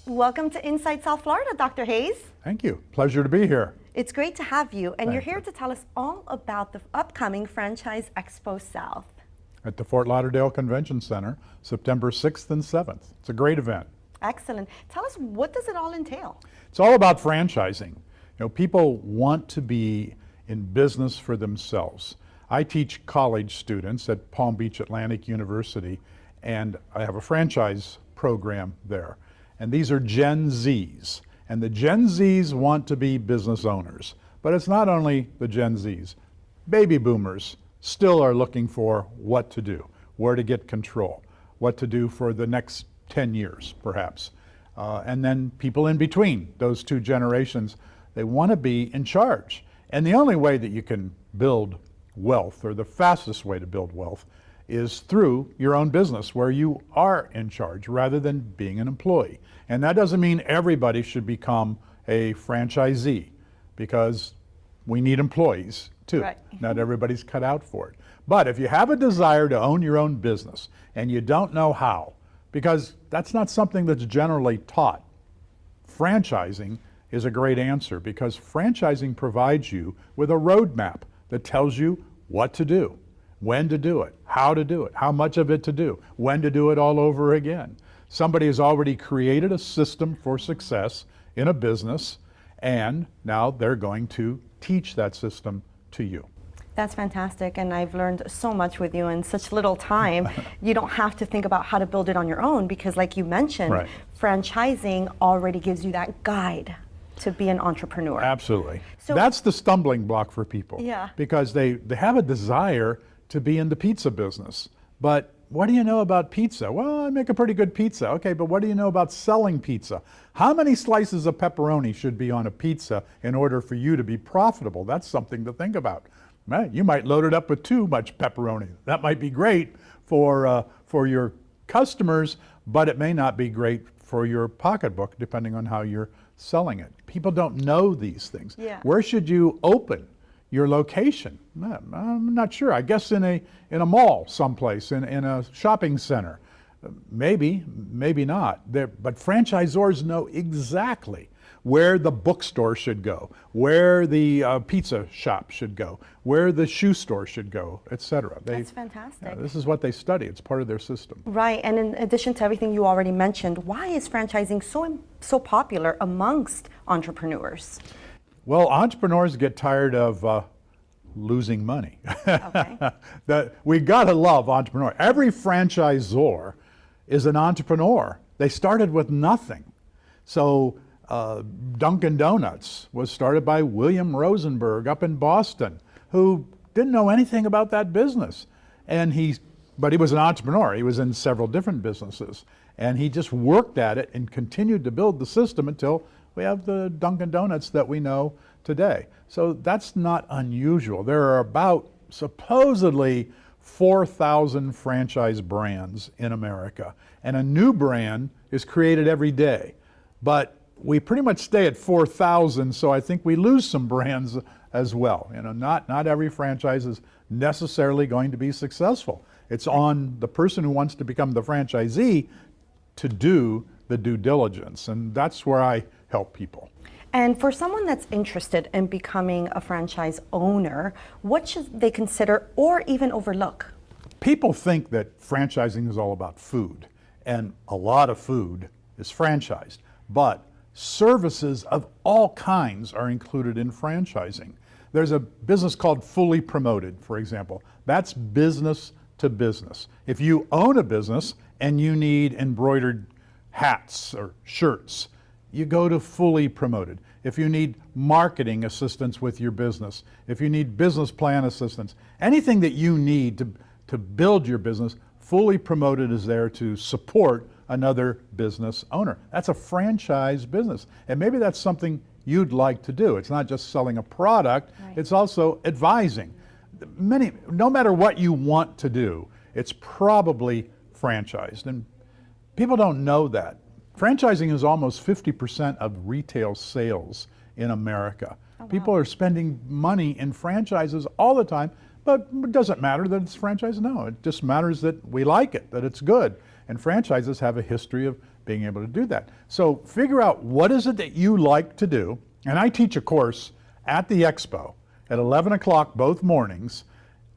Welcome to Inside South Florida, Dr. Hayes. Thank you. Pleasure to be here. It's great to have you, and you're Thank here you. to tell us all about the upcoming Franchise Expo South. At the Fort Lauderdale Convention Center, September 6th and 7th. It's a great event. Excellent. Tell us, what does it all entail? It's all about franchising. People want to be in business for themselves. I teach college students at Palm Beach Atlantic University, and I have a franchise program there. And these are Gen Zs. And the Gen Zs want to be business owners. But it's not only the Gen Zs. Baby boomers still are looking for what to do, where to get control, what to do for the next 10 years, perhaps. And then people in between those two generations, they want to be in charge. And the only way that you can build wealth, or the fastest way to build wealth, is through your own business where you are in charge rather than being an employee. And that doesn't mean everybody should become a franchisee, because we need employees too. Right. Not everybody's cut out for it. But if you have a desire to own your own business and you don't know how, because that's not something that's generally taught, franchising is a great answer, because franchising provides you with a roadmap that tells you what to do, when to do it, how much of it to do, when to do it all over again. Somebody has already created a system for success in a business, and now they're going to teach that system to you. That's fantastic, and I've learned so much with you in such little time. You don't have to think about how to build it on your own, because like you mentioned, Right. Franchising already gives you that guide to be an entrepreneur. Absolutely. So- That's the stumbling block for people. Yeah. Because they have a desire to be in the pizza business. But what do you know about pizza? Well, I make a pretty good pizza. Okay, but what do you know about selling pizza? How many slices of pepperoni should be on a pizza in order for you to be profitable? That's something to think about. Right? You might load it up with too much pepperoni. That might be great for your customers, but it may not be great for your pocketbook, depending on how you're selling it. People don't know these things. Yeah. Where should you open your location? I'm not sure. I guess in a mall someplace, in a shopping center. Maybe not. But franchisors know exactly where the bookstore should go, where the pizza shop should go, where the shoe store should go, etc. That's fantastic. This is what they study. It's part of their system. Right, and in addition to everything you already mentioned, why is franchising so popular amongst entrepreneurs? Well, entrepreneurs get tired of losing money. Okay. We gotta love entrepreneur. Every franchisor is an entrepreneur. They started with nothing. So Dunkin' Donuts was started by William Rosenberg up in Boston, who didn't know anything about that business. But he was an entrepreneur. He was in several different businesses. And he just worked at it and continued to build the system until we have the Dunkin' Donuts that we know today. So that's not unusual. There are about supposedly 4,000 franchise brands in America. And a new brand is created every day. But we pretty much stay at 4,000, so I think we lose some brands as well. Not every franchise is necessarily going to be successful. It's on the person who wants to become the franchisee to do the due diligence, and that's where I help people. And for someone that's interested in becoming a franchise owner, what should they consider or even overlook? People think that franchising is all about food, and a lot of food is franchised, but services of all kinds are included in franchising. There's a business called Fully Promoted, for example. That's business to business. If you own a business and you need embroidered hats or shirts, you go to Fully Promoted. If you need marketing assistance with your business, if you need business plan assistance, anything that you need to build your business, Fully Promoted is there to support another business owner. That's a franchise business. And maybe that's something you'd like to do. It's not just selling a product, right. It's also advising. No matter what you want to do, it's probably franchised. And people don't know that. Franchising is almost 50% of retail sales in America. Oh, wow. People are spending money in franchises all the time, but it doesn't matter that it's franchise. No, it just matters that we like it, that it's good. And franchises have a history of being able to do that. So figure out what is it that you like to do. And I teach a course at the Expo at 11 o'clock both mornings,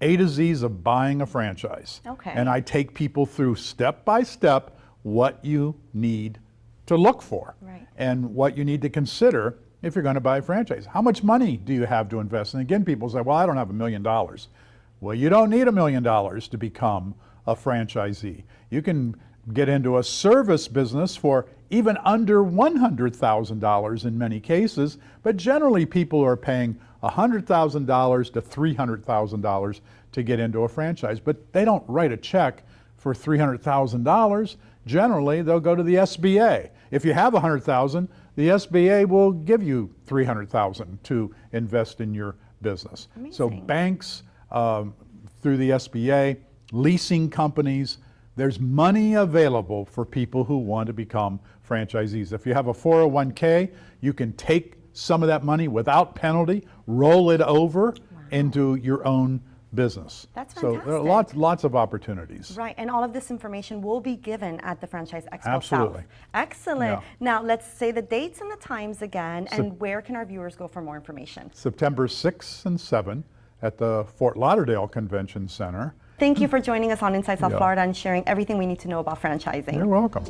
A to Z's of buying a franchise. Okay. And I take people through step by step what you need to look for, Right. and what you need to consider if you're going to buy a franchise. How much money do you have to invest? And again, people say, well, I don't have $1 million. Well, you don't need $1 million to become a franchisee. You can get into a service business for even under $100,000 in many cases, but generally people are paying $100,000 to $300,000 to get into a franchise, but they don't write a check for $300,000. Generally, they'll go to the SBA. If you have $100,000, the SBA will give you $300,000 to invest in your business. Amazing. So banks, through the SBA, leasing companies, there's money available for people who want to become franchisees. If you have a 401k, you can take some of that money without penalty, roll it over into your own business. That's So there are fantastic. lots of opportunities. Right, and all of this information will be given at the Franchise Expo Absolutely. South. Excellent. Yeah. Now, let's say the dates and the times again, and where can our viewers go for more information? September 6th and 7th at the Fort Lauderdale Convention Center. Thank you for joining us on Inside South Yeah. Florida and sharing everything we need to know about franchising. You're welcome.